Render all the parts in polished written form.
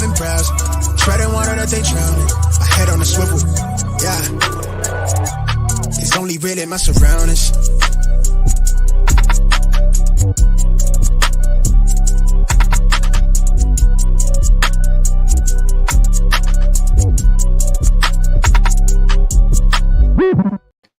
driving proud. Treading water that they drowning. My head on a swivel, yeah. It's only really my surroundings.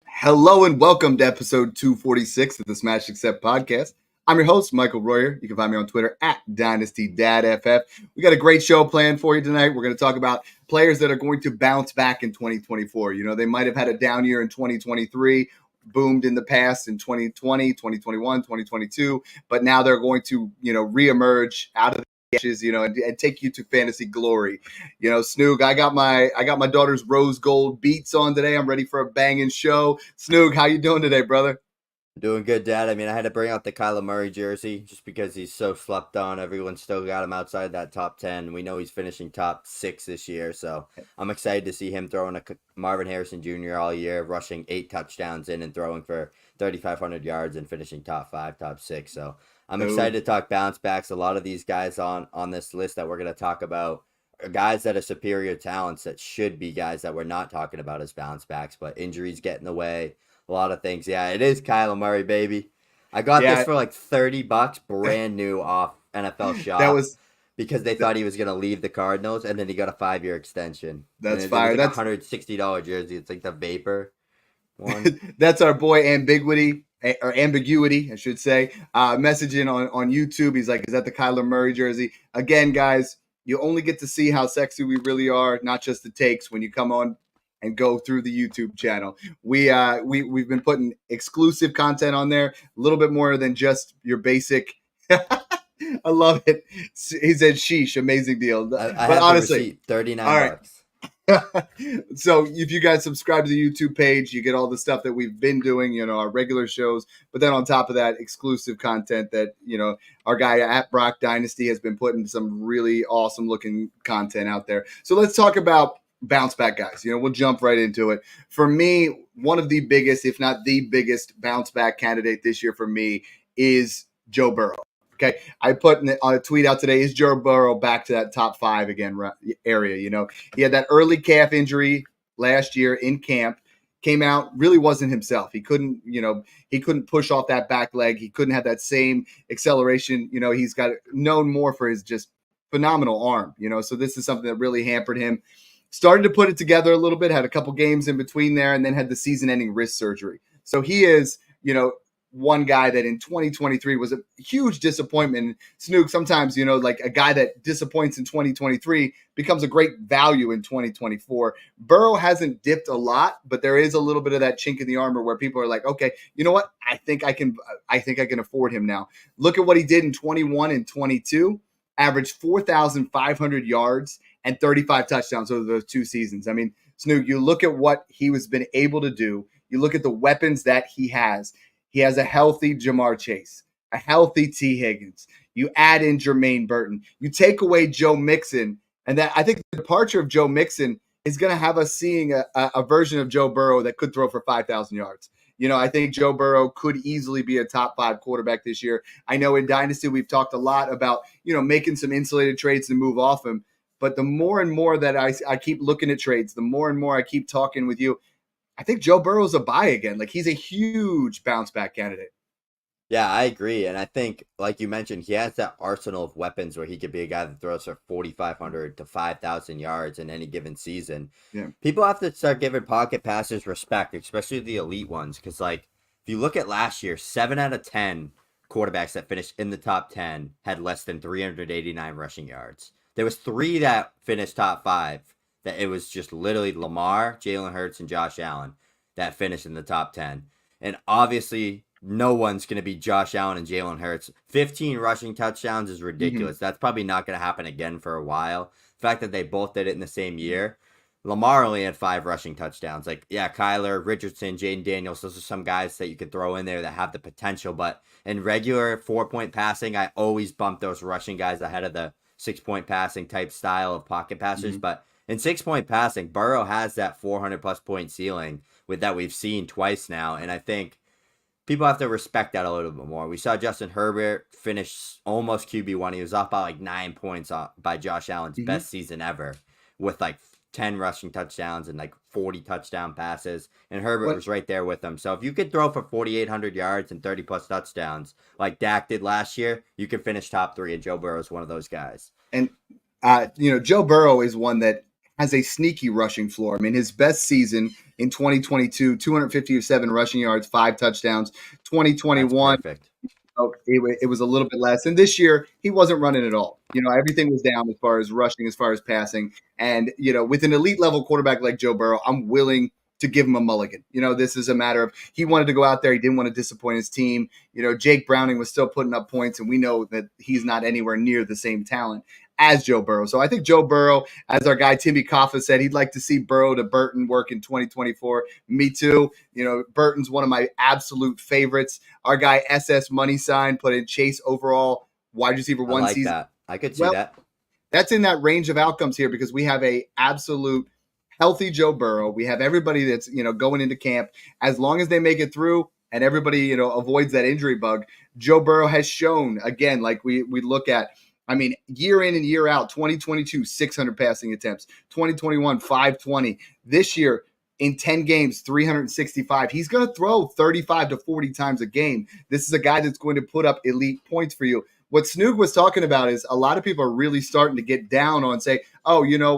Hello and welcome to episode 246 of the Smash Accept podcast. I'm your host, Michael Royer. You can find me on Twitter at DynastyDadFF. We got a great show planned for you tonight. We're going to talk about players that are going to bounce back in 2024. You know, they might have had a down year in 2023, boomed in the past in 2020, 2021, 2022, but now they're going to, reemerge out of ashes, and take you to fantasy glory. Snoog, I got my daughter's rose gold beats on today. I'm ready for a banging show. Snoog, how you doing today, brother? Doing good, Dad. I mean, I had to bring out the Kyler Murray jersey just because he's so slept on. Everyone still got him outside that top 10. We know he's finishing top 6 this year, so I'm excited to see him throwing a Marvin Harrison Jr. all year, rushing 8 touchdowns in and throwing for 3,500 yards and finishing top 5, top 6. So I'm excited to talk bounce backs. A lot of these guys on this list that we're going to talk about are guys that are superior talents that should be guys that we're not talking about as bounce backs, but injuries get in the way. A lot of things. Yeah, it is Kyler Murray, baby. I got this for like $30 brand new off NFL Shop. That was because they thought he was going to leave the Cardinals, and then he got a 5-year extension. That's fire. That's $160 jersey. It's like the Vapor one. That's our boy Ambiguity, I should say. Messaging on YouTube. He's like, is that the Kyler Murray jersey? Again, guys, you only get to see how sexy we really are, not just the takes, when you come on and go through the YouTube channel. We've been putting exclusive content on there, a little bit more than just your basic. I love it. He said, "Sheesh, amazing deal." But honestly, $39. All right. So if you guys subscribe to the YouTube page, you get all the stuff that we've been doing, our regular shows. But then on top of that, exclusive content that, our guy at Brock Dynasty has been putting some really awesome looking content out there. So let's talk about bounce back guys. We'll jump right into it. For me, one of the biggest, if not the biggest bounce back candidate this year for me is Joe Burrow. Okay. I put a tweet out today, is Joe Burrow back to that top 5 again area? He had that early calf injury last year in camp, came out, really wasn't himself. He couldn't push off that back leg. He couldn't have that same acceleration. He's got known more for his just phenomenal arm, so this is something that really hampered him. Started to put it together a little bit, had a couple games in between there, and then had the season-ending wrist surgery. So he is, one guy that in 2023 was a huge disappointment. Snook, sometimes, like a guy that disappoints in 2023 becomes a great value in 2024. Burrow hasn't dipped a lot, but there is a little bit of that chink in the armor where people are like, okay, you know what? I think I can afford him now. Look at what he did in 21 and 22, averaged 4,500 yards and 35 touchdowns over those 2 seasons. I mean, Snoog, you look at what he has been able to do. You look at the weapons that he has. He has a healthy Jamar Chase, a healthy T. Higgins. You add in Jermaine Burton. You take away Joe Mixon, and that I think the departure of Joe Mixon is going to have us seeing a version of Joe Burrow that could throw for 5,000 yards. I think Joe Burrow could easily be a top 5 quarterback this year. I know in Dynasty we've talked a lot about, making some insulated trades to move off him. But the more and more that I keep looking at trades, the more and more I keep talking with you, I think Joe Burrow's a buy again. Like, he's a huge bounce back candidate. Yeah, I agree. And I think, like you mentioned, he has that arsenal of weapons where he could be a guy that throws for 4,500 to 5,000 yards in any given season. Yeah. People have to start giving pocket passers respect, especially the elite ones. Because, if you look at last year, 7 out of 10 quarterbacks that finished in the top 10 had less than 389 rushing yards. There was 3 that finished top 5. That it was just literally Lamar, Jalen Hurts, and Josh Allen that finished in the top 10. And obviously, no one's going to be Josh Allen and Jalen Hurts. 15 rushing touchdowns is ridiculous. That's probably not going to happen again for a while. The fact that they both did it in the same year. Lamar only had 5 rushing touchdowns. Kyler, Richardson, Jaden Daniels, those are some guys that you could throw in there that have the potential. But in regular 4-point passing, I always bump those rushing guys ahead of the 6-point passing type style of pocket passers. But in 6-point passing, Burrow has that 400-plus point ceiling that we've seen twice now. And I think people have to respect that a little bit more. We saw Justin Herbert finish almost QB1. He was off by like 9 points by Josh Allen's best season ever with like 10 rushing touchdowns and like 40 touchdown passes. And Herbert was right there with him. So if you could throw for 4,800 yards and 30 plus touchdowns like Dak did last year, you could finish top 3. And Joe Burrow is one of those guys. And, Joe Burrow is one that has a sneaky rushing floor. I mean, his best season in 2022, 257 rushing yards, 5 touchdowns. 2021, it was a little bit less. And this year, he wasn't running at all. Everything was down as far as rushing, as far as passing. And, with an elite level quarterback like Joe Burrow, I'm willing to give him a mulligan. This is a matter of he wanted to go out there. He didn't want to disappoint his team. Jake Browning was still putting up points, and we know that he's not anywhere near the same talent as Joe Burrow. So I think Joe Burrow, as our guy Timmy Kaffa said, he'd like to see Burrow to Burton work in 2024. Me too. Burton's one of my absolute favorites. Our guy SS Money Sign put in Chase overall wide receiver 1 season. That. I could see that. That's in that range of outcomes here because we have a absolute healthy Joe Burrow. We have everybody that's, going into camp. As long as they make it through and everybody, avoids that injury bug, Joe Burrow has shown, again, like we look at, year in and year out, 2022, 600 passing attempts, 2021, 520. This year, in 10 games, 365. He's going to throw 35 to 40 times a game. This is a guy that's going to put up elite points for you. What Snoog was talking about is a lot of people are really starting to get down on say,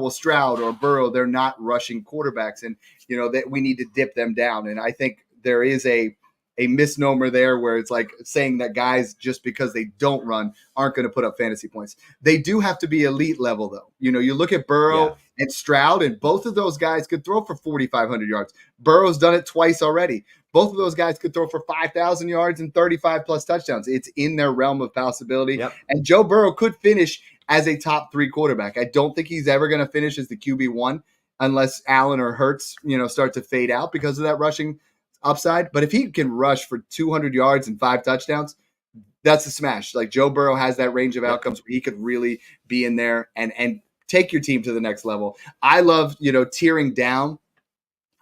Stroud or Burrow, they're not rushing quarterbacks and, that we need to dip them down. And I think there is a misnomer there where it's like saying that guys, just because they don't run, aren't going to put up fantasy points. They do have to be elite level, though. You look at Burrow and Stroud, and both of those guys could throw for 4,500 yards. Burrow's done it twice already. Both of those guys could throw for 5,000 yards and 35 plus touchdowns. It's in their realm of possibility. Yep. And Joe Burrow could finish as a top 3 quarterback. I don't think he's ever going to finish as the QB1 unless Allen or Hurts, start to fade out because of that rushing upside. But if he can rush for 200 yards and 5 touchdowns, that's a smash. Like Joe Burrow has that range of outcomes where he could really be in there and take your team to the next level. I love, tearing down.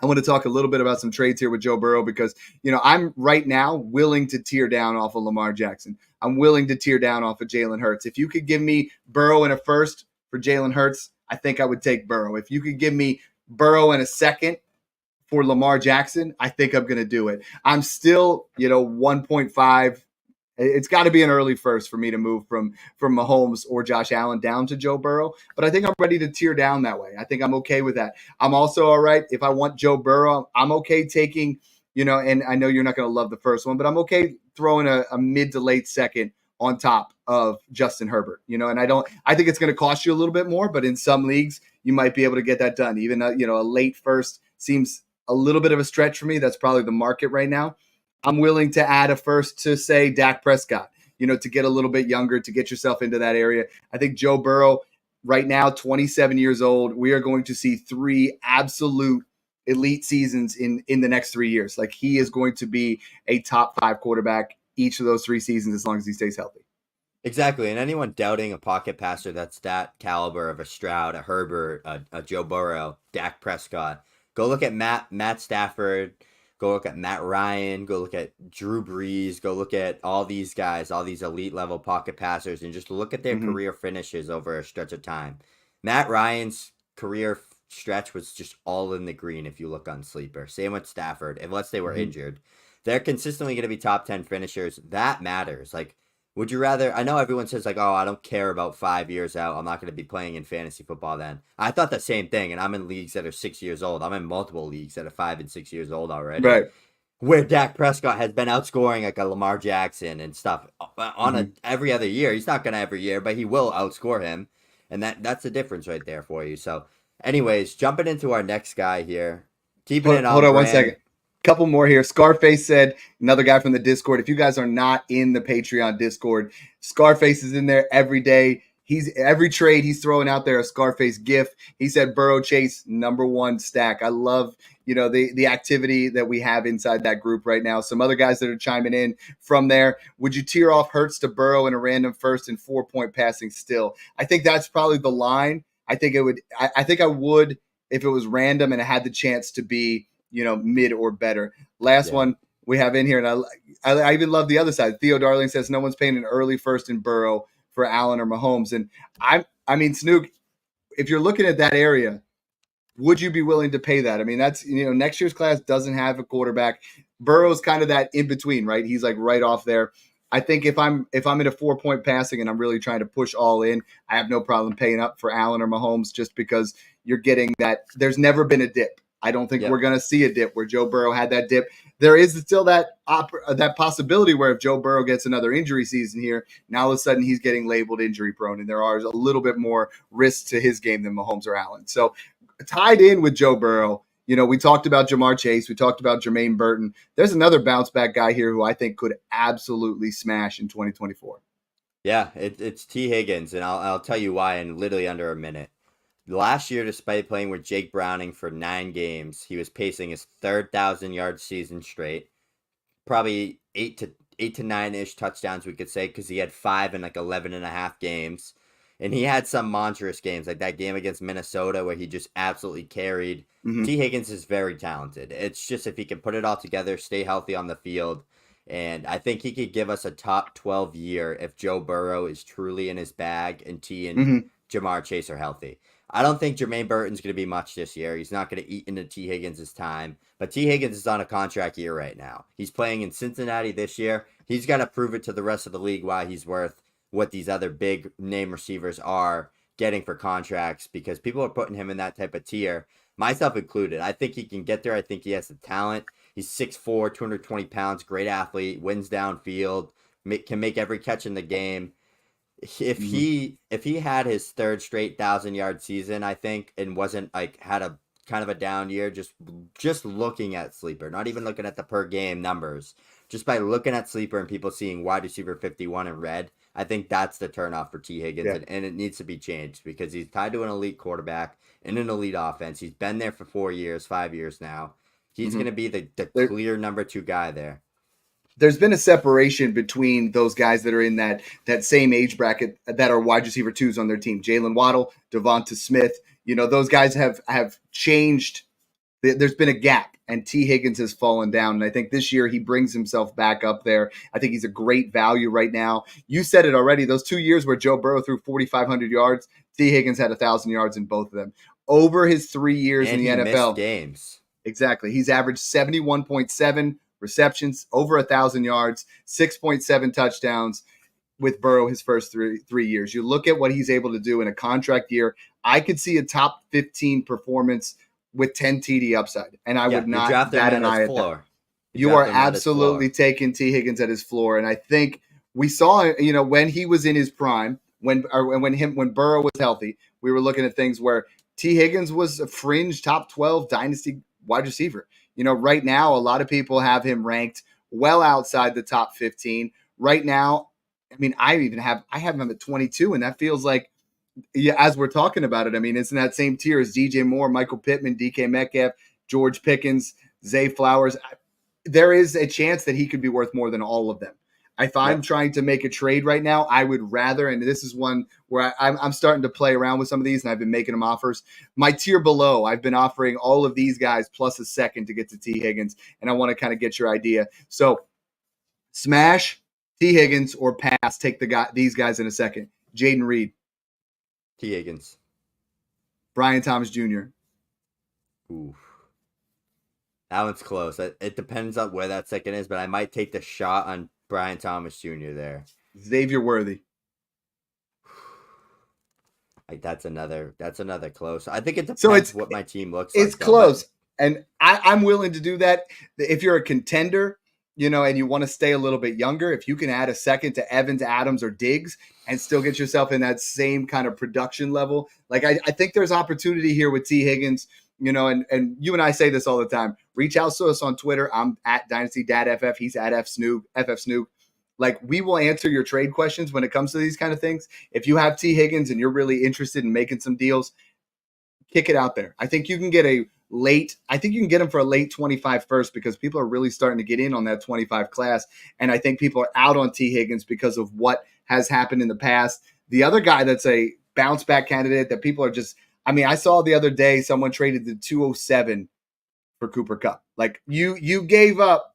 I want to talk a little bit about some trades here with Joe Burrow because, I'm right now willing to tear down off of Lamar Jackson. I'm willing to tear down off of Jalen Hurts. If you could give me Burrow and a first for Jalen Hurts, I think I would take Burrow. If you could give me Burrow and a second for Lamar Jackson, I think I'm going to do it. I'm still, 1.5. It's got to be an early first for me to move from Mahomes or Josh Allen down to Joe Burrow. But I think I'm ready to tear down that way. I think I'm okay with that. I'm also all right. If I want Joe Burrow, I'm okay taking, and I know you're not going to love the first one, but I'm okay throwing a mid to late second on top of Justin Herbert, and I think it's going to cost you a little bit more, but in some leagues you might be able to get that done. Even a late first seems a little bit of a stretch for me. That's probably the market right now. I'm willing to add a first to say Dak Prescott, to get a little bit younger, to get yourself into that area. I think Joe Burrow right now, 27 years old, we are going to see 3 absolute elite seasons in the next 3 years. Like he is going to be a top 5 quarterback each of those 3 seasons as long as he stays healthy. Exactly. And anyone doubting a pocket passer that's that caliber of a Stroud, a Herbert, a Joe Burrow, Dak Prescott, go look at Matt Stafford, go look at Matt Ryan, go look at Drew Brees, go look at all these guys, all these elite level pocket passers, and just look at their career finishes over a stretch of time. Matt Ryan's career stretch was just all in the green if you look on Sleeper. Same with Stafford, unless they were injured. They're consistently going to be top 10 finishers. That matters. Like, would you rather, I know everyone says like, oh, I don't care about 5 years out. I'm not going to be playing in fantasy football then. I thought the same thing, and I'm in leagues that are 6 years old. I'm in multiple leagues that are 5 and 6 years old already. Right. Where Dak Prescott has been outscoring like a Lamar Jackson and stuff on every other year. He's not going to every year, but he will outscore him. And that's the difference right there for you. So anyways, jumping into our next guy here. Hold on 1 second. Couple more here. Scarface said, another guy from the Discord, if you guys are not in the Patreon Discord, Scarface is in there every day. Every trade he's throwing out there a Scarface GIF. He said Burrow Chase #1 stack. I love, the activity that we have inside that group right now. Some other guys that are chiming in from there. Would you tear off Hurts to Burrow in a random first and 4-point passing still? I think that's probably the line. I think I would if it was random and it had the chance to be, mid or better. Last one, we have in here, and I even love the other side. Theo Darling says no one's paying an early first in Burrow for Allen or Mahomes, and I mean, Snook, if you're looking at that area, would you be willing to pay that? I mean, that's, next year's class doesn't have a quarterback. Burrow's kind of that in between, right? He's like right off there. I think if I'm in a 4-point passing and I'm really trying to push all in, I have no problem paying up for Allen or Mahomes, just because you're getting that. There's never been a dip. I don't think we're going to see a dip where Joe Burrow had that dip. There is still that possibility where if Joe Burrow gets another injury season here, now all of a sudden he's getting labeled injury prone, and there are a little bit more risks to his game than Mahomes or Allen. So tied in with Joe Burrow, we talked about Jamar Chase. We talked about Jermaine Burton. There's another bounce back guy here who I think could absolutely smash in 2024. Yeah, it's T. Higgins, and I'll tell you why in literally under a minute. Last year, despite playing with Jake Browning for 9 games, he was pacing his third 1,000-yard season straight. Probably 8 to 9-ish touchdowns, we could say, because he had 5 in like 11 and a half games. And he had some monstrous games, like that game against Minnesota where he just absolutely carried. Mm-hmm. T. Higgins is very talented. It's just if he can put it all together, stay healthy on the field. And I think he could give us a top 12 year if Joe Burrow is truly in his bag and T and Jamar Chase are healthy. I don't think Jermaine Burton's going to be much this year. He's not going to eat into T. Higgins' time. But T. Higgins is on a contract year right now. He's playing in Cincinnati this year. He's got to prove it to the rest of the league why he's worth what these other big name receivers are getting for contracts, because people are putting him in that type of tier, myself included. I think he can get there. I think he has the talent. He's 6'4", 220 pounds, great athlete, wins downfield, can make every catch in the game. If he had his third straight 1,000-yard season, I think, and wasn't like had a kind of a down year, just looking at Sleeper, not even looking at the per game numbers, just by looking at Sleeper and people seeing wide receiver 51 in red, I think that's the turnoff for T. Higgins, and it needs to be changed because he's tied to an elite quarterback in an elite offense. He's been there for 4 years, 5 years now. He's going to be the clear number 2 guy there. There's been a separation between those guys that are in that same age bracket that are wide receiver 2s on their team. Jalen Waddle, Devonta Smith, those guys have changed. There's been a gap, and T. Higgins has fallen down. And I think this year he brings himself back up there. I think he's a great value right now. You said it already. Those 2 years where Joe Burrow threw 4,500 yards, T. Higgins had 1,000 yards in both of them. Over his 3 years and in the he NFL. Missed games. Exactly. He's averaged 71.7 receptions, over 1,000 yards, 6.7 touchdowns with Burrow his first three years. You look at what he's able to do in a contract year. I could see a top 15 performance with 10 TD upside, and I would not bat an eye at that. You are absolutely taking T. Higgins at his floor, and I think we saw, when he was in his prime, when Burrow was healthy, we were looking at things where T. Higgins was a fringe top 12 dynasty wide receiver. Right now, a lot of people have him ranked well outside the top 15. Right now, I mean, I have him at 22, and that feels like, as we're talking about it, I mean, it's in that same tier as DJ Moore, Michael Pittman, DK Metcalf, George Pickens, Zay Flowers. There is a chance that he could be worth more than all of them. If I'm trying to make a trade right now, I would rather, and this is one where I'm starting to play around with some of these, and I've been making them offers. My tier below, I've been offering all of these guys plus a second to get to T. Higgins, and I want to kind of get your idea. So smash T. Higgins or pass, take these guys in a second. Jaden Reed. T. Higgins. Brian Thomas Jr. Ooh. That one's close. It depends on where that second is, but I might take the shot on Brian Thomas Jr. there. Xavier Worthy. Like that's another close. I think it depends what my team looks like. It's close. And I'm willing to do that. If you're a contender, and you want to stay a little bit younger, if you can add a second to Evans, Adams, or Diggs and still get yourself in that same kind of production level. Like I think there's opportunity here with T. Higgins. And you and I say this all the time. Reach out to us on Twitter. I'm at DynastyDadFF. He's at FF Snoop. Like, we will answer your trade questions when it comes to these kind of things. If you have T. Higgins and you're really interested in making some deals, kick it out there. I think you can get him for a late 25 first, because people are really starting to get in on that 25 class. And I think people are out on T. Higgins because of what has happened in the past. The other guy that's a bounce back candidate that people are just, I saw the other day someone traded the 207 for Cooper Kupp. Like, you gave up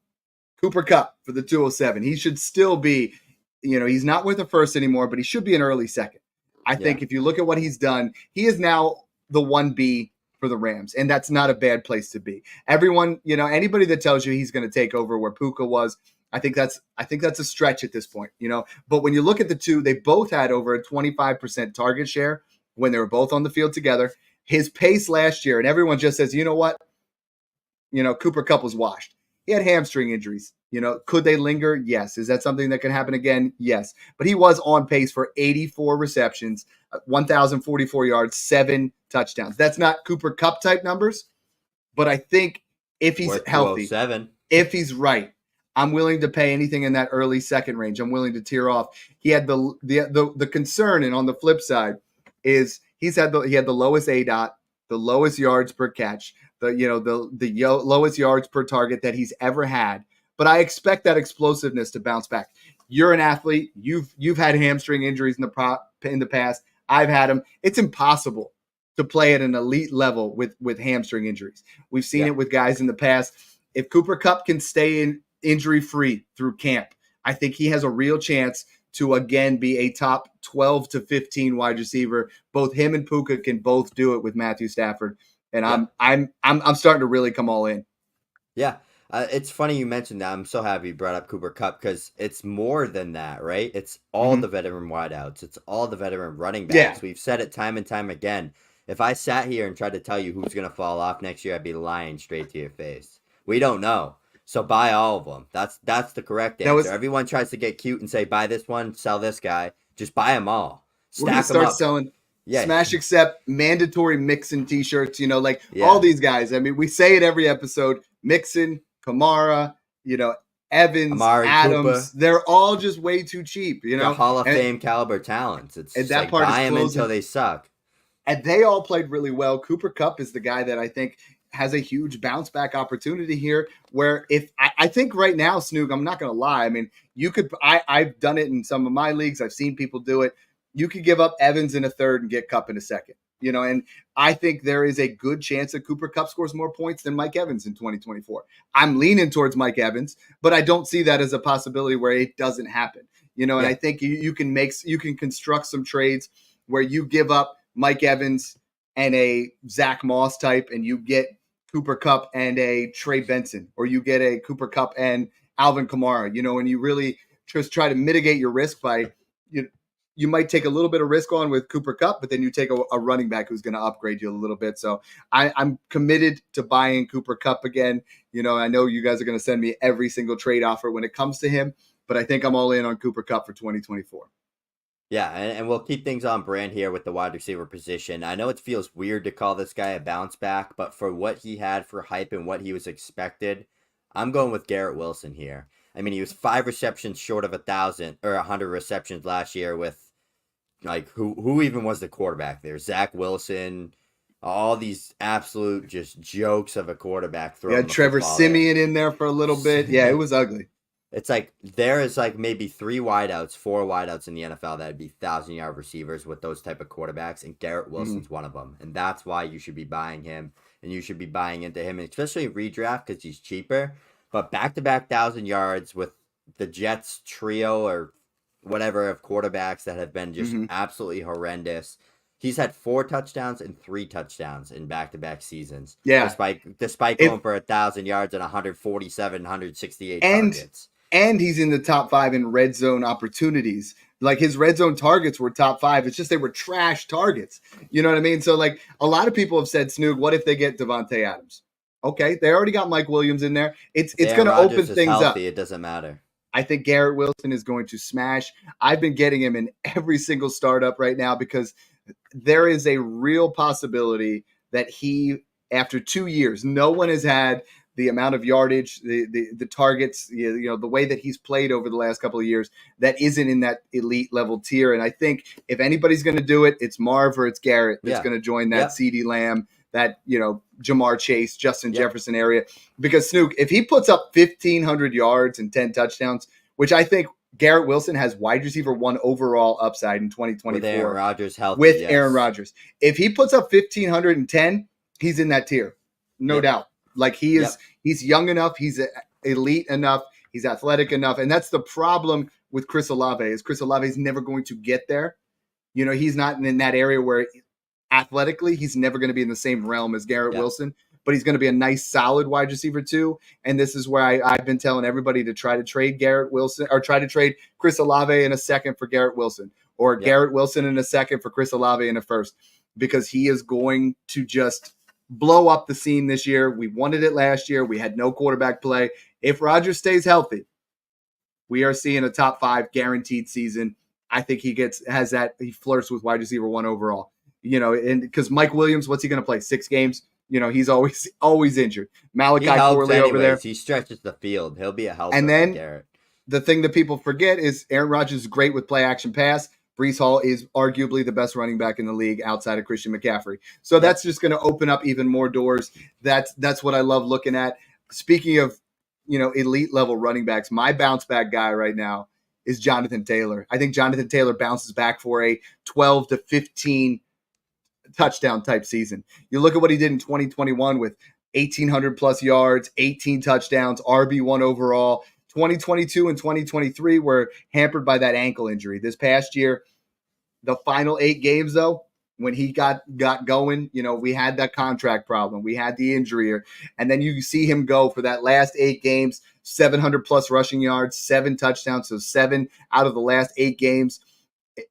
Cooper Kupp for the 207. He should still be, he's not worth a first anymore, but he should be an early second. I think if you look at what he's done, he is now the 1B for the Rams, and that's not a bad place to be. Everyone, anybody that tells you he's going to take over where Puka was, I think that's a stretch at this point, But when you look at the two, they both had over a 25% target share when they were both on the field together. His pace last year, and everyone just says, you know what? Cooper Kupp was washed. He had hamstring injuries. Could they linger? Yes. Is that something that can happen again? Yes. But he was on pace for 84 receptions, 1,044 yards, 7 touchdowns. That's not Cooper Kupp type numbers, but I think if he's healthy, if he's right, I'm willing to pay anything in that early second range. I'm willing to tear off. He had the concern, and on the flip side is he had the lowest ADOT, the lowest yards per catch, the lowest yards per target that he's ever had. But I expect that explosiveness to bounce back. You're an athlete. You've had hamstring injuries in the past. I've had them. It's impossible to play at an elite level with hamstring injuries. We've seen it with guys in the past. If Cooper Kupp can stay in injury-free through camp, I think he has a real chance to again be a top 12 to 15 wide receiver. Both him and Puka can both do it with Matthew Stafford, and I'm starting to really come all in. Yeah, it's funny you mentioned that. I'm so happy you brought up Cooper Kupp because it's more than that, right? It's all the veteran wideouts. It's all the veteran running backs. Yeah. We've said it time and time again. If I sat here and tried to tell you who's going to fall off next year, I'd be lying straight to your face. We don't know. So buy all of them. That's the correct answer. Everyone tries to get cute and say, buy this one, sell this guy. Just buy them all. We're going to start selling Smash Accept, mandatory Mixon t-shirts, all these guys. I mean, we say it every episode. Mixon, Kamara, Evans, Amari Adams. Cooper. They're all just way too cheap, They're Hall of Fame caliber talents. It's and that part buy them until they suck. And they all played really well. Cooper Kupp is the guy that I think has a huge bounce back opportunity here where if I think right now, Snoog, I'm not going to lie. I mean, I've done it in some of my leagues. I've seen people do it. You could give up Evans in a third and get Kupp in a second, and I think there is a good chance that Cooper Kupp scores more points than Mike Evans in 2024. I'm leaning towards Mike Evans, but I don't see that as a possibility where it doesn't happen, and I think you can construct some trades where you give up Mike Evans and a Zach Moss type and you get Cooper Kupp and a Trey Benson, or you get a Cooper Kupp and Alvin Kamara, and you really just try to mitigate your risk by, you might take a little bit of risk on with Cooper Kupp, but then you take a running back who's going to upgrade you a little bit. So I'm committed to buying Cooper Kupp again. I know you guys are going to send me every single trade offer when it comes to him, but I think I'm all in on Cooper Kupp for 2024. Yeah, and we'll keep things on brand here with the wide receiver position. I know it feels weird to call this guy a bounce back, but for what he had for hype and what he was expected, I'm going with Garrett Wilson here. I mean, he was 5 receptions short of 1,000 or 100 receptions last year with, who even was the quarterback there? Zach Wilson, all these absolute just jokes of a quarterback. Yeah, Trevor Siemian in there for a little bit. Yeah, it was ugly. It's there is maybe 4 wideouts in the NFL that would be 1,000-yard receivers with those type of quarterbacks, and Garrett Wilson's one of them. And that's why you should be buying him, and you should be buying into him, especially redraft because he's cheaper. But back-to-back 1,000 yards with the Jets trio or whatever of quarterbacks that have been just absolutely horrendous. He's had 4 touchdowns and 3 touchdowns in back-to-back seasons. Yeah. Despite going for 1,000 yards and 168 targets. And he's in the top 5 in red zone opportunities. His red zone targets were top 5. It's just they were trash targets. You know what I mean? So, a lot of people have said, Snoog, what if they get Devontae Adams? Okay, they already got Mike Williams in there. It's going to open things up. It doesn't matter. I think Garrett Wilson is going to smash. I've been getting him in every single startup right now because there is a real possibility that he, after 2 years, no one has had the amount of yardage, the targets, the way that he's played over the last couple of years that isn't in that elite level tier. And I think if anybody's going to do it, it's Marv or it's Garrett that's going to join that CeeDee Lamb, that, Jamar Chase, Justin Jefferson area. Because Snook, if he puts up 1,500 yards and 10 touchdowns, which I think Garrett Wilson has wide receiver 1 overall upside in 2024. With Aaron Rodgers healthy. With Aaron Rodgers. If he puts up 1,510, he's in that tier. No doubt. He is, he's young enough. He's elite enough. He's athletic enough. And that's the problem with Chris Olave is Chris Olave is never going to get there. He's not in that area where athletically he's never going to be in the same realm as Garrett Wilson, but he's going to be a nice, solid wide receiver too. And this is where I've been telling everybody to try to trade Garrett Wilson or try to trade Chris Olave in a second for Garrett Wilson or Garrett Wilson in a second for Chris Olave in a first, because he is going to just blow up the scene this year. We wanted it last year. We had no quarterback play. If Rodgers stays healthy, we are seeing a top 5 guaranteed season. I think he flirts with wide receiver 1 overall. And because Mike Williams, what's he going to play? 6 games? He's always injured. Malachi Corley over there. He stretches the field. He'll be a helper. And then Garrett. The thing that people forget is Aaron Rodgers is great with play action pass. Breece Hall is arguably the best running back in the league outside of Christian McCaffrey. So that's just going to open up even more doors. That's what I love looking at. Speaking of, elite level running backs, my bounce back guy right now is Jonathan Taylor. I think Jonathan Taylor bounces back for a 12 to 15 touchdown type season. You look at what he did in 2021 with 1,800 plus yards, 18 touchdowns, RB1 overall. 2022 and 2023 were hampered by that ankle injury. This past year, the final 8 games, though, when he got going, we had that contract problem. We had the injury. And then you see him go for that last 8 games, 700 plus rushing yards, 7 touchdowns. So 7 out of the last 8 games.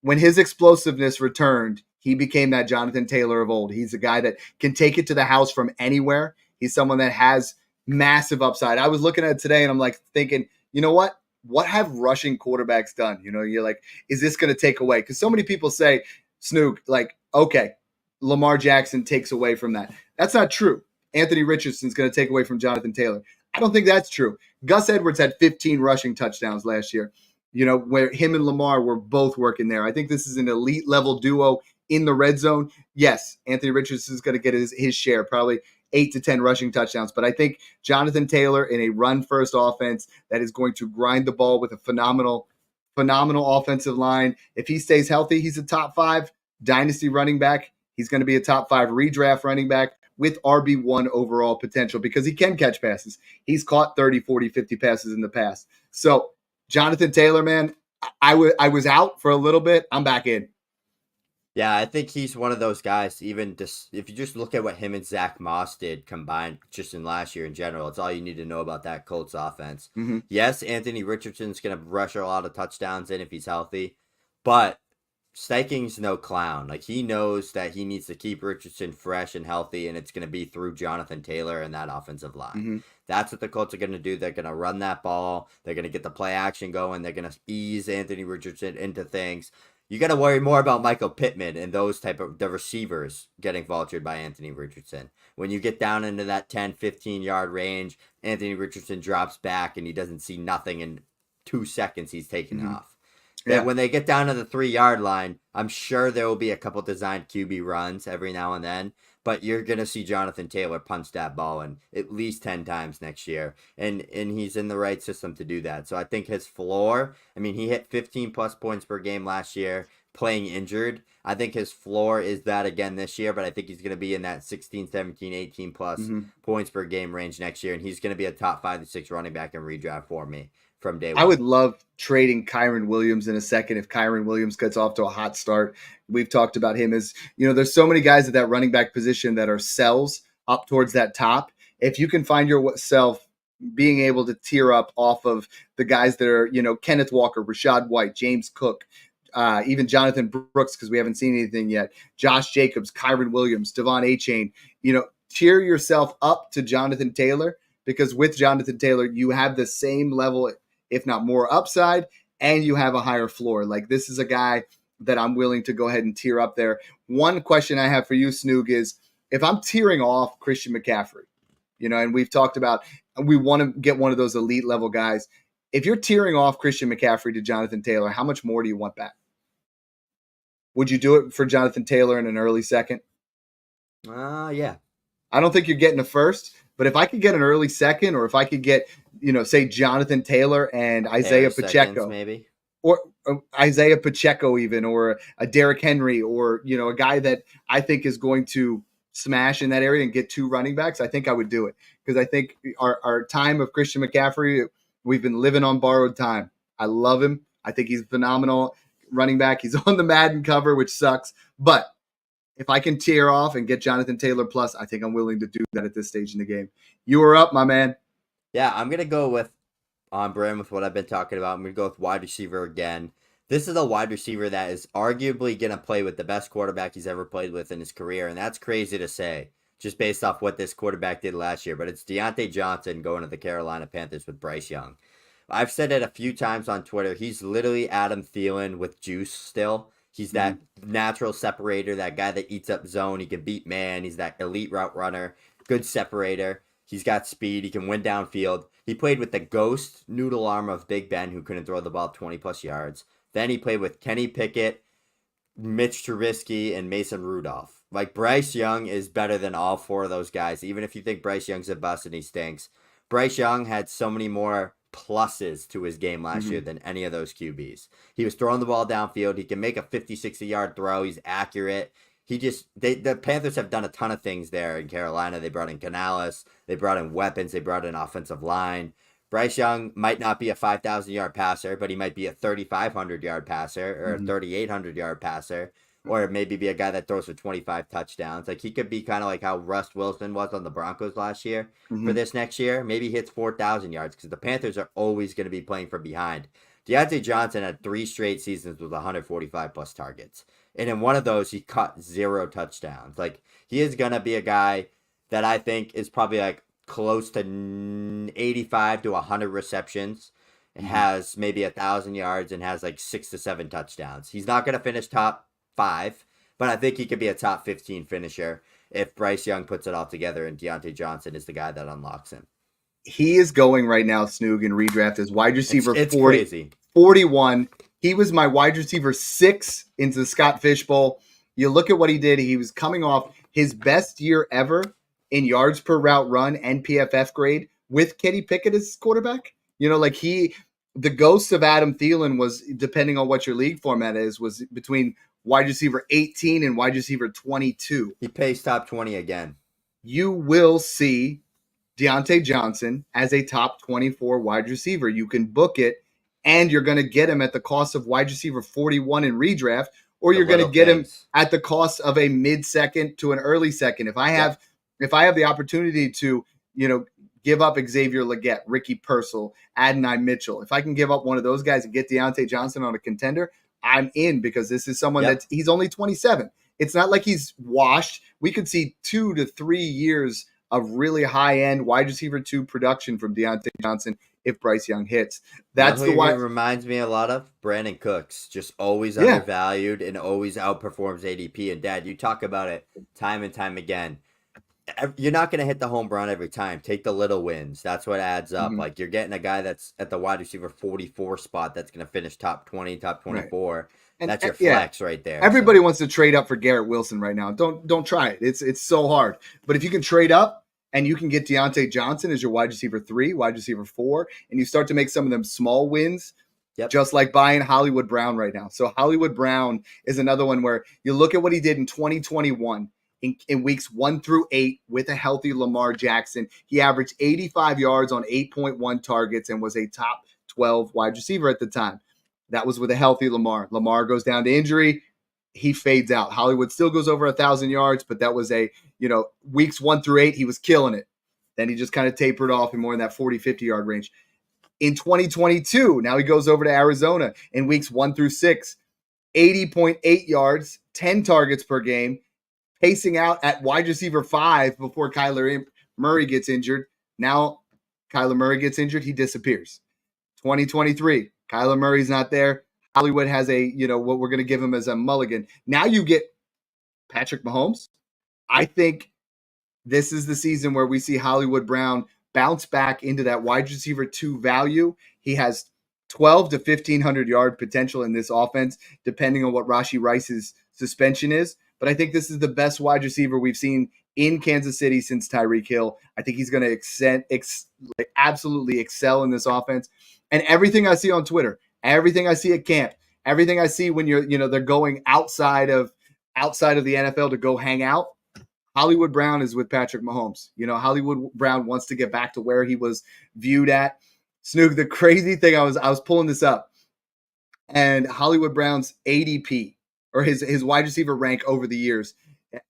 When his explosiveness returned, he became that Jonathan Taylor of old. He's a guy that can take it to the house from anywhere. He's someone that has massive upside. I was looking at it today and I'm like thinking, you know what? What have rushing quarterbacks done? You're like, is this going to take away? Because so many people say, Snook, like, okay, Lamar Jackson takes away from that. That's not true. Anthony Richardson's going to take away from Jonathan Taylor. I don't think that's true. Gus Edwards had 15 rushing touchdowns last year, where him and Lamar were both working there. I think this is an elite level duo in the red zone. Yes, Anthony Richardson's going to get his share, probably 8 to 10 rushing touchdowns. But I think Jonathan Taylor in a run-first offense that is going to grind the ball with a phenomenal offensive line. If he stays healthy, he's a top 5 dynasty running back. He's going to be a top 5 redraft running back with RB1 overall potential because he can catch passes. He's caught 30, 40, 50 passes in the past. So Jonathan Taylor, man, I was out for a little bit. I'm back in. Yeah, I think he's one of those guys, even just if you just look at what him and Zach Moss did combined just in last year in general, it's all you need to know about that Colts offense. Mm-hmm. Yes, Anthony Richardson's going to rush a lot of touchdowns in if he's healthy, but Steichen's no clown. Like, he knows that he needs to keep Richardson fresh and healthy, and it's going to be through Jonathan Taylor and that offensive line. Mm-hmm. That's what the Colts are going to do. They're going to run that ball. They're going to get the play action going. They're going to ease Anthony Richardson into things. You got to worry more about Michael Pittman and those type of the receivers getting vultured by Anthony Richardson. When you get down into that 10, 15-yard range, Anthony Richardson drops back and he doesn't see nothing in 2 seconds. He's taken off. Yeah. When they get down to the 3-yard line, I'm sure there will be a couple designed QB runs every now and then, but you're going to see Jonathan Taylor punch that ball in at least 10 times next year, and he's in the right system to do that. So I think his floor, he hit 15-plus points per game last year, playing injured. I think his floor is that again this year, but I think he's going to be in that 16, 17, 18-plus points per game range next year, and he's going to be a top 5 to 6 running back in redraft for me. From day one. I would love trading Kyren Williams in a second if Kyren Williams gets off to a hot start. We've talked about him as, there's so many guys at that running back position that are cells up towards that top. If you can find yourself being able to tier up off of the guys that are, Kenneth Walker, Rachaad White, James Cook, even Jonathan Brooks, because we haven't seen anything yet, Josh Jacobs, Kyren Williams, Devon Achane, tier yourself up to Jonathan Taylor, because with Jonathan Taylor, you have the same level, if not more upside, and you have a higher floor. Like, this is a guy that I'm willing to go ahead and tier up there. One question I have for you, Snoog, is if I'm tearing off Christian McCaffrey, and we've talked about, we want to get one of those elite level guys. If you're tearing off Christian McCaffrey to Jonathan Taylor, how much more do you want back? Would you do it for Jonathan Taylor in an early second? Yeah. I don't think you're getting a first. But if I could get an early second, or if I could get, say Jonathan Taylor and Isaiah Pacheco, seconds, maybe, or Isaiah Pacheco even, or a Derrick Henry, or, a guy that I think is going to smash in that area and get 2 running backs, I think I would do it. Because I think our time of Christian McCaffrey We've been living on borrowed time. I love him. I think he's phenomenal running back. He's on the Madden cover, which sucks. But if I can tear off and get Jonathan Taylor plus, I think I'm willing to do that at this stage in the game. You are up, my man. Yeah, I'm going to go with on brand with what I've been talking about. I'm going to go with wide receiver again. This is a wide receiver that is arguably going to play with the best quarterback he's ever played with in his career. And that's crazy to say just based off what this quarterback did last year. But it's Deontay Johnson going to the Carolina Panthers with Bryce Young. I've said it a few times on Twitter. He's literally Adam Thielen with juice still. He's that natural separator, that guy that eats up zone. He can beat man. He's that elite route runner, good separator. He's got speed. He can win downfield. He played with the ghost noodle arm of Big Ben, who couldn't throw the ball 20-plus yards. Then he played with Kenny Pickett, Mitch Trubisky, and Mason Rudolph. Like, Bryce Young is better than all four of those guys, even if you think Bryce Young's a bust and he stinks. Bryce Young had so many more pluses to his game last year than any of those QBs. He was throwing the ball downfield. He can make a 50, 60-yard throw. He's accurate. The Panthers have done a ton of things there in Carolina. They brought in Canales. They brought in weapons. They brought in offensive line. Bryce Young might not be a 5,000-yard passer, but he might be a 3,500-yard passer or a 3,800-yard passer, or maybe be a guy that throws for 25 touchdowns. Like, he could be kind of like how Russ Wilson was on the Broncos last year for this next year. Maybe hits 4,000 yards because the Panthers are always going to be playing from behind. Deontay Johnson had 3 straight seasons with 145-plus targets. And in one of those, he caught 0 touchdowns. Like, he is going to be a guy that I think is probably like close to 85 to 100 receptions, has maybe 1,000 yards, and has like 6 to 7 touchdowns. He's not going to finish top 5, but I think he could be a top 15 finisher if Bryce Young puts it all together and Deontay Johnson is the guy that unlocks him. He is going right now, Snoog, in redraft as wide receiver it's crazy. 41. He was my wide receiver 6 into the Scott Fish Bowl. You look at what he did. He was coming off his best year ever in yards per route run and PFF grade with Kenny Pickett as quarterback. You know, like the ghost of Adam Thielen was, depending on what your league format is, was between wide receiver 18 and wide receiver 22. He pays top 20 again. You will see Deontay Johnson as a top 24 wide receiver. You can book it, and you're going to get him at the cost of wide receiver 41 in redraft, or you're going to get him at the cost of a mid-second to an early second. If I have the opportunity to, give up Xavier Legette, Ricky Purcell, Adonai Mitchell, if I can give up one of those guys and get Deontay Johnson on a contender, I'm in, because this is someone he's only 27. It's not like he's washed. We could see 2 to 3 years of really high-end wide receiver 2 production from Deontay Johnson if Bryce Young hits. That's the one. It reminds me a lot of Brandon Cooks, just always undervalued and always outperforms ADP. And Dad, you talk about it time and time again. You're not going to hit the home run every time. Take the little wins. That's what adds up. Like, you're getting a guy that's at the wide receiver 44 spot that's going to finish top 20, top 24. Right. And that's your flex right there. Everybody wants to trade up for Garrett Wilson right now. Don't try it. It's so hard. But if you can trade up and you can get Deontay Johnson as your wide receiver 3, wide receiver 4, and you start to make some of them small wins, just like buying Hollywood Brown right now. So Hollywood Brown is another one where you look at what he did in 2021 in weeks 1 through 8 with a healthy Lamar Jackson. He averaged 85 yards on 8.1 targets and was a top 12 wide receiver at the time. That was with a healthy Lamar. Lamar goes down to injury. He fades out. Hollywood still goes over 1,000 yards, but that was weeks 1 through 8, he was killing it. Then he just kind of tapered off in more in that 40, 50-yard range. In 2022, now he goes over to Arizona in weeks 1 through 6, 80.8 yards, 10 targets per game, pacing out at wide receiver 5 before Kyler Murray gets injured. Now Kyler Murray gets injured, he disappears. 2023, Kyler Murray's not there. Hollywood has what we're going to give him as a mulligan. Now you get Patrick Mahomes. I think this is the season where we see Hollywood Brown bounce back into that wide receiver 2 value. He has 12 to 1,500 yard potential in this offense, depending on what Rashee Rice's suspension is. But I think this is the best wide receiver we've seen in Kansas City since Tyreek Hill. I think he's going to absolutely excel in this offense. And everything I see on Twitter, everything I see at camp, everything I see when they're going outside of the NFL to go hang out, Hollywood Brown is with Patrick Mahomes. Hollywood Brown wants to get back to where he was viewed at Snook, the crazy thing, I was pulling this up, and Hollywood Brown's ADP, or his wide receiver rank over the years,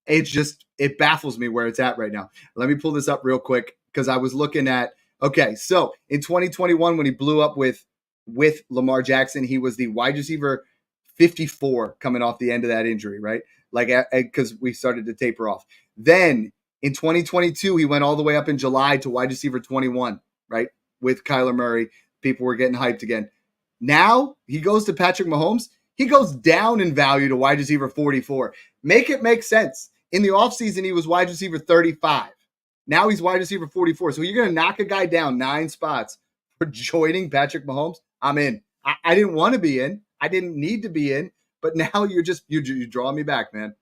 it baffles me where it's at right now. Let me pull this up real quick, because I was looking at, okay, so in 2021 when he blew up with Lamar Jackson, he was the wide receiver 54 coming off the end of that injury, right? Like, because we started to taper off. Then in 2022, he went all the way up in July to wide receiver 21, right? With Kyler Murray. People were getting hyped again. Now he goes to Patrick Mahomes. He goes down in value to wide receiver 44. Make it make sense. In the offseason, he was wide receiver 35. Now he's wide receiver 44. So you're going to knock a guy down 9 spots for joining Patrick Mahomes? I'm in. I didn't want to be in. I didn't need to be in. But now you're drawing me back, man.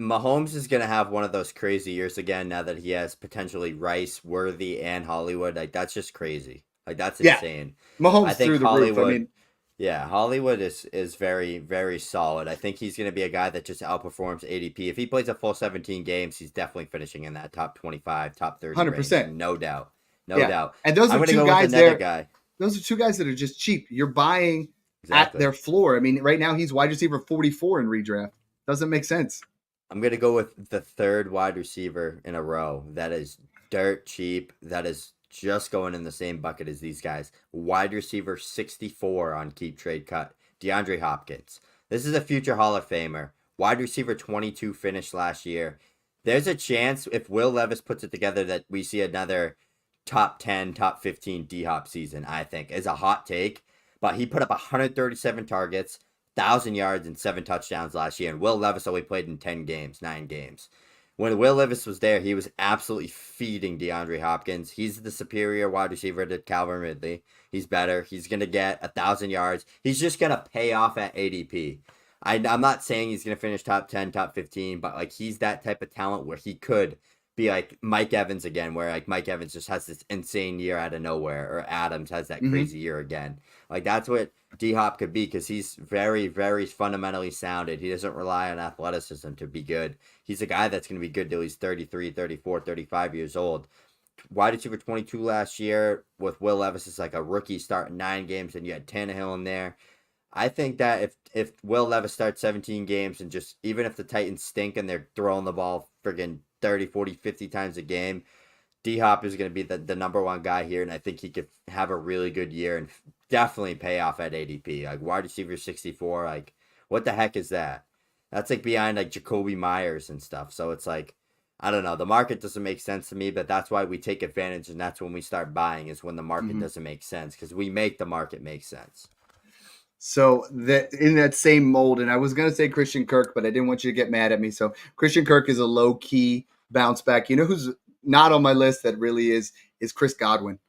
Mahomes is going to have one of those crazy years again now that he has potentially Rice, Worthy, and Hollywood. Like, that's just crazy. Like, that's insane. Mahomes through the roof. I mean, yeah, Hollywood is very, very solid. I think he's going to be a guy that just outperforms ADP. If he plays a full 17 games, he's definitely finishing in that top 25, top 30 100%. range. No doubt. No doubt. And those are two guys there. Those are two guys that are just cheap. You're buying at their floor. I mean, right now he's wide receiver 44 in redraft. Doesn't make sense. I'm going to go with the third wide receiver in a row that is dirt cheap, that is just going in the same bucket as these guys. Wide receiver 64 on Keep Trade Cut, DeAndre Hopkins. This is a future Hall of Famer. Wide receiver 22 finished last year. There's a chance if Will Levis puts it together that we see another top 10, top 15 D-Hop season, I think. Is a hot take, but he put up 137 targets, 1,000 yards, and 7 touchdowns last year, and Will Levis only played in 9 games. When Will Levis was there, he was absolutely feeding DeAndre Hopkins. He's the superior wide receiver to Calvin Ridley. He's better. He's going to get 1,000 yards. He's just going to pay off at ADP. I'm not saying he's going to finish top 10, top 15, but like he's that type of talent where he could be like Mike Evans again, where like Mike Evans just has this insane year out of nowhere, or Adams has that crazy year again. Like that's what D-Hop could be, because he's very, very fundamentally sounded. He doesn't rely on athleticism to be good. He's a guy that's going to be good till he's 33, 34, 35 years old. Wide receiver 22 last year with Will Levis is like a rookie starting 9 games, and you had Tannehill in there. I think that if Will Levis starts 17 games, and just even if the Titans stink and they're throwing the ball friggin' 30, 40, 50 times a game, D-Hop is going to be the number one guy here, and I think he could have a really good year and definitely pay off at ADP. Like wide receiver 64, like what the heck is that? That's like behind like Jacoby Myers and stuff. So it's like, I don't know. The market doesn't make sense to me, but that's why we take advantage, and that's when we start buying, is when the market doesn't make sense, because we make the market make sense. So that in that same mold, and I was going to say Christian Kirk, but I didn't want you to get mad at me. So Christian Kirk is a low-key bounce back. You know who's not on my list that really is Chris Godwin.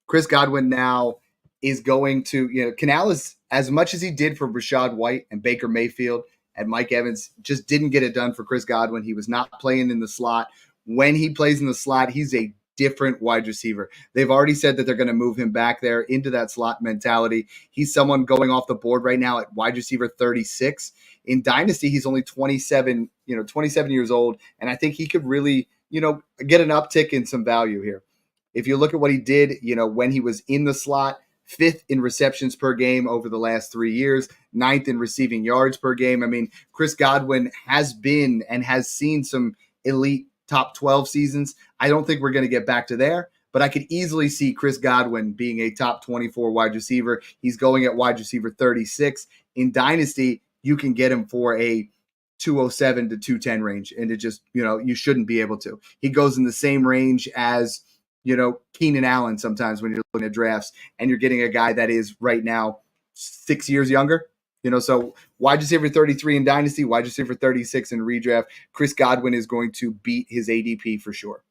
Chris Godwin now is going to, Canal is, as much as he did for Rachaad White and Baker Mayfield and Mike Evans, just didn't get it done for Chris Godwin. He was not playing in the slot. When he plays in the slot, he's a different wide receiver. They've already said that they're going to move him back there into that slot mentality. He's someone going off the board right now at wide receiver 36. In Dynasty, he's only 27 years old, and I think he could really, get an uptick in some value here. If you look at what he did, when he was in the slot, 5th in receptions per game over the last 3 years, 9th in receiving yards per game. I mean, Chris Godwin has been and has seen some elite top 12 seasons. I don't think we're going to get back to there, but I could easily see Chris Godwin being a top 24 wide receiver. He's going at wide receiver 36. In Dynasty, you can get him for a 207 to 210 range, and it just, you shouldn't be able to. He goes in the same range as, Keenan Allen sometimes when you're looking at drafts, and you're getting a guy that is right now 6 years younger. So wide receiver 33 in Dynasty, wide receiver 36 in redraft. Chris Godwin is going to beat his ADP for sure.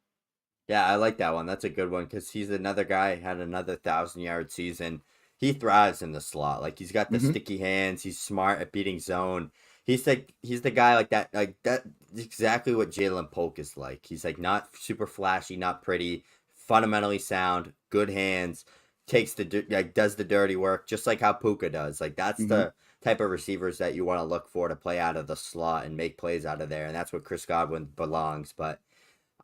Yeah, I like that one. That's a good one, because he's another guy, had another 1,000-yard season. He thrives in the slot. Like, he's got the sticky hands. He's smart at beating zone. He's the guy like that. Like, that's exactly what Jalen Polk is like. He's like not super flashy, not pretty, fundamentally sound, good hands, does the dirty work, just like how Puka does. Like, that's the type of receivers that you want to look for to play out of the slot and make plays out of there, and that's what Chris Godwin belongs. But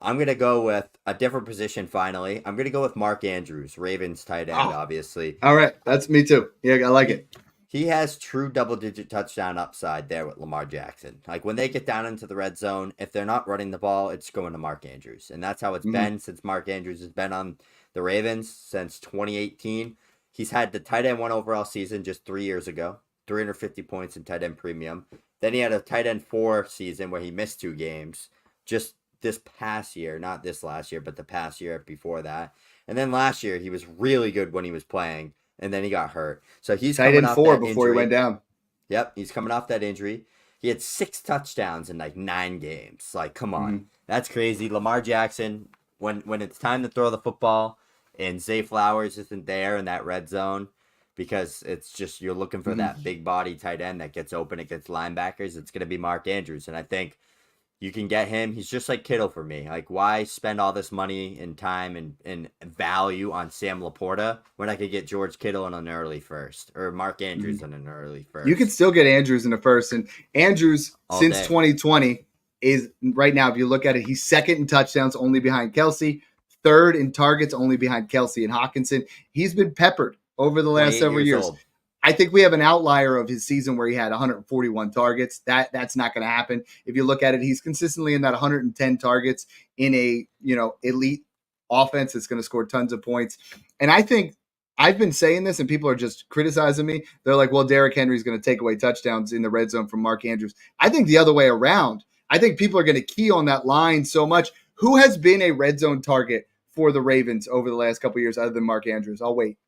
I'm going to go with a different position finally. I'm going to go with Mark Andrews, Ravens tight end, obviously. All right. That's me too. Yeah, I like it. He has true double-digit touchdown upside there with Lamar Jackson. Like, when they get down into the red zone, if they're not running the ball, it's going to Mark Andrews. And that's how it's been since Mark Andrews has been on the Ravens since 2018. He's had the tight end 1 overall season just 3 years ago, 350 points in tight end premium. Then he had a tight end 4 season where he missed 2 games just this past year, not this last year, but the past year before that. And then last year, he was really good when he was playing, and then he got hurt. So he's tight coming end off 4 that before injury. he went down. Yep, he's coming off that injury. He had 6 touchdowns in like 9 games. Like, come on. That's crazy. Lamar Jackson, when it's time to throw the football and Zay Flowers isn't there in that red zone, because it's just you're looking for that big body tight end that gets open against linebackers, it's going to be Mark Andrews. And I think you can get him. He's just like Kittle for me. Like, why spend all this money and time and value on Sam Laporta when I could get George Kittle in an early first or Mark Andrews in an early first? You could still get Andrews in the first. And Andrews, All since day. 2020, is right now, if you look at it, he's second in touchdowns, only behind Kelsey, third in targets, only behind Kelsey and Hawkinson. He's been peppered over the last several years. Old. I think we have an outlier of his season where he had 141 targets. That's not going to happen. If you look at it, he's consistently in that 110 targets in a, elite offense that's going to score tons of points. And I think I've been saying this and people are just criticizing me. They're like, well, Derrick Henry's going to take away touchdowns in the red zone from Mark Andrews. I think the other way around. I think people are going to key on that line so much. Who has been a red zone target for the Ravens over the last couple of years other than Mark Andrews? I'll wait.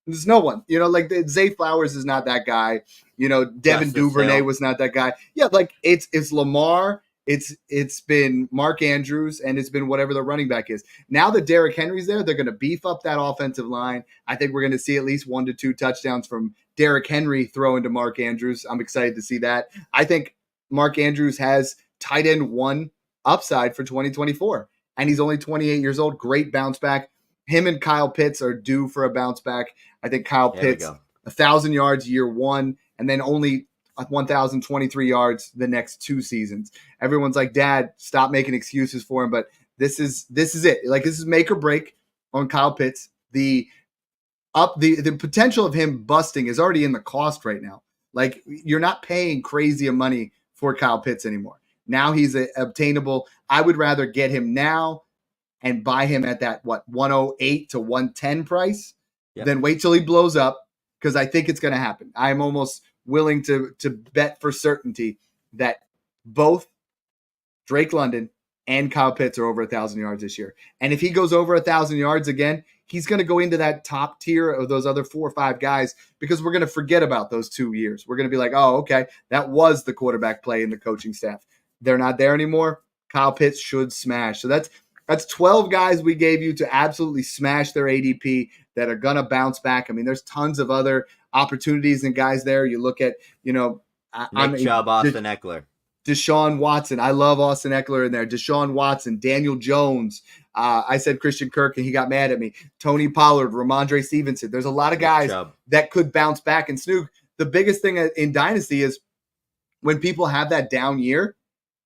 There's no one, like Zay Flowers is not that guy. Devin Duvernay was not that guy. Yeah, like it's Lamar, it's been Mark Andrews, and it's been whatever the running back is. Now that Derrick Henry's there, they're going to beef up that offensive line. I think we're going to see at least 1 to 2 touchdowns from Derrick Henry throwing to Mark Andrews. I'm excited to see that. I think Mark Andrews has tight end 1 upside for 2024, and he's only 28 years old. Great bounce back. Him and Kyle Pitts are due for a bounce back. I think Kyle Pitts, 1,000 yards year 1, and then only 1,023 yards the next 2 seasons. Everyone's like, Dad, stop making excuses for him. But this is it. Like, this is make or break on Kyle Pitts. The potential of him busting is already in the cost right now. Like, you're not paying crazy money for Kyle Pitts anymore. Now he's obtainable. I would rather get him now and buy him at that, 108 to 110 price, then wait till he blows up, because I think it's going to happen. I'm almost willing to bet for certainty that both Drake London and Kyle Pitts are over 1,000 yards this year. And if he goes over 1,000 yards again, he's going to go into that top tier of those other 4 or 5 guys, because we're going to forget about those 2 years. We're going to be like, oh, okay, that was the quarterback play in the coaching staff. They're not there anymore. Kyle Pitts should smash. So that's 12 guys we gave you to absolutely smash their ADP that are going to bounce back. I mean, there's tons of other opportunities and guys there. You look at, Nick Chubb, Austin Eckler. Deshaun Watson. I love Austin Eckler in there. Deshaun Watson, Daniel Jones. I said Christian Kirk, and he got mad at me. Tony Pollard, Ramondre Stevenson. There's a lot of guys that could bounce back. And Snoog, the biggest thing in Dynasty is when people have that down year,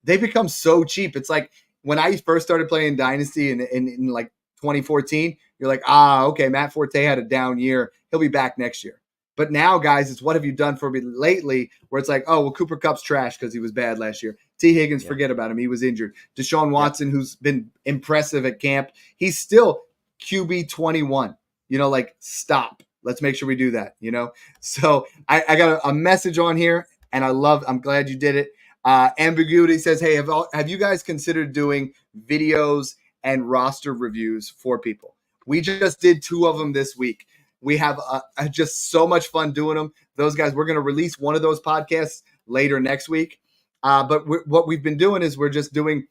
they become so cheap. It's like, when I first started playing Dynasty in like 2014, you're like, okay, Matt Forte had a down year. He'll be back next year. But now, guys, it's what have you done for me lately, where it's like, oh, well, Cooper Kupp's trash because he was bad last year. T. Higgins, forget about him. He was injured. Deshaun Watson, who's been impressive at camp, he's still QB 21. Stop. Let's make sure we do that, So I got a message on here, and I'm glad you did it. Ambiguity says, hey, have you guys considered doing videos and roster reviews for people? We just did 2 of them this week. We have just so much fun doing them. Those guys, we're going to release one of those podcasts later next week. But what we've been doing is we're just doing,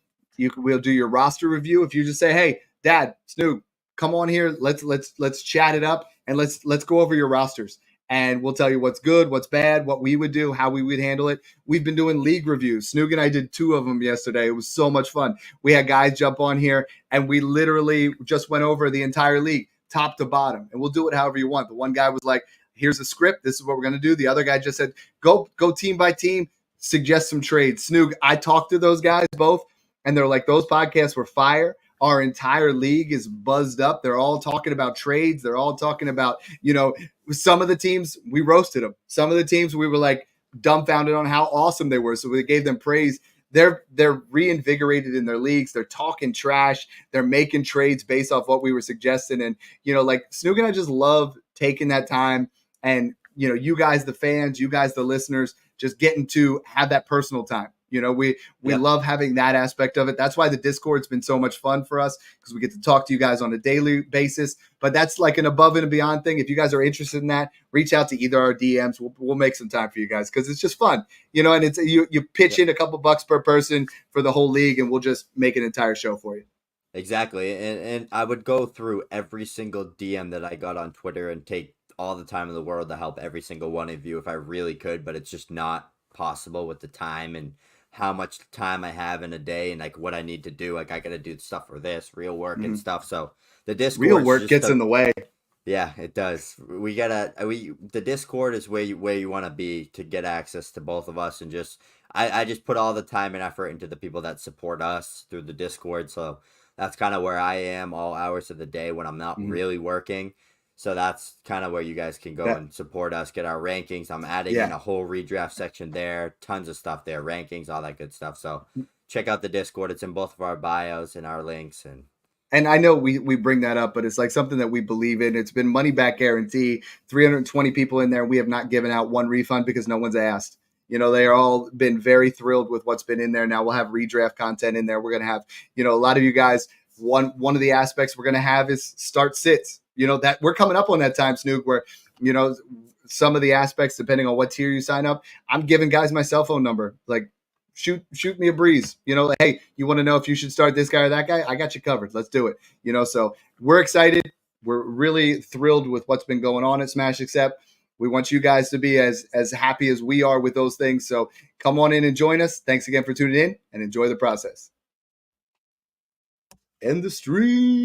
we'll do your roster review. If you just say, hey, Dad, Snoop, come on here. Let's chat it up, and let's go over your rosters. And we'll tell you what's good, what's bad, what we would do, how we would handle it. We've been doing league reviews. Snoog and I did 2 of them yesterday. It was so much fun. We had guys jump on here, and we literally just went over the entire league, top to bottom. And we'll do it however you want. The one guy was like, here's a script. This is what we're going to do. The other guy just said, go team by team, suggest some trades. Snoog, I talked to those guys both, and they're like, those podcasts were fire. our entire league is buzzed up. They're all talking about trades. They're all talking about, some of the teams, we roasted them. Some of the teams we were like dumbfounded on how awesome they were. So we gave them praise. They're reinvigorated in their leagues. They're talking trash. They're making trades based off what we were suggesting. And, like Snoog and I just love taking that time and, you guys, the fans, you guys, the listeners, just getting to have that personal time. We love having that aspect of it. That's why the Discord's been so much fun for us, because we get to talk to you guys on a daily basis. But that's like an above and beyond thing. If you guys are interested in that, reach out to either our DMs. We'll make some time for you guys, because it's just fun, and it's you pitch in a couple bucks per person for the whole league, and we'll just make an entire show for you. Exactly. And I would go through every single DM that I got on Twitter and take all the time in the world to help every single one of you if I really could, but it's just not possible with the time and how much time I have in a day and like what I need to do. Like I got to do stuff for this real work and stuff. So the Discord, real work gets in the way. Yeah, it does. The Discord is where you want to be to get access to both of us. And just, I just put all the time and effort into the people that support us through the Discord. So that's kind of where I am all hours of the day when I'm not really working. So that's kind of where you guys can go and support us, get our rankings. I'm adding in a whole redraft section there, tons of stuff there, rankings, all that good stuff. So check out the Discord. It's in both of our bios and our links. And I know we bring that up, but it's like something that we believe in. It's been money back guarantee, 320 people in there. We have not given out one refund because no one's asked. They are all been very thrilled with what's been in there. Now we'll have redraft content in there. We're going to have, a lot of you guys, one of the aspects we're going to have is start sits. That we're coming up on that time, Snoog, where, some of the aspects, depending on what tier you sign up, I'm giving guys my cell phone number. Like, shoot me a breeze. Like, hey, you want to know if you should start this guy or that guy? I got you covered. Let's do it. So we're excited. We're really thrilled with what's been going on at Smash Accept. We want you guys to be as happy as we are with those things. So come on in and join us. Thanks again for tuning in, and enjoy the process. End the stream.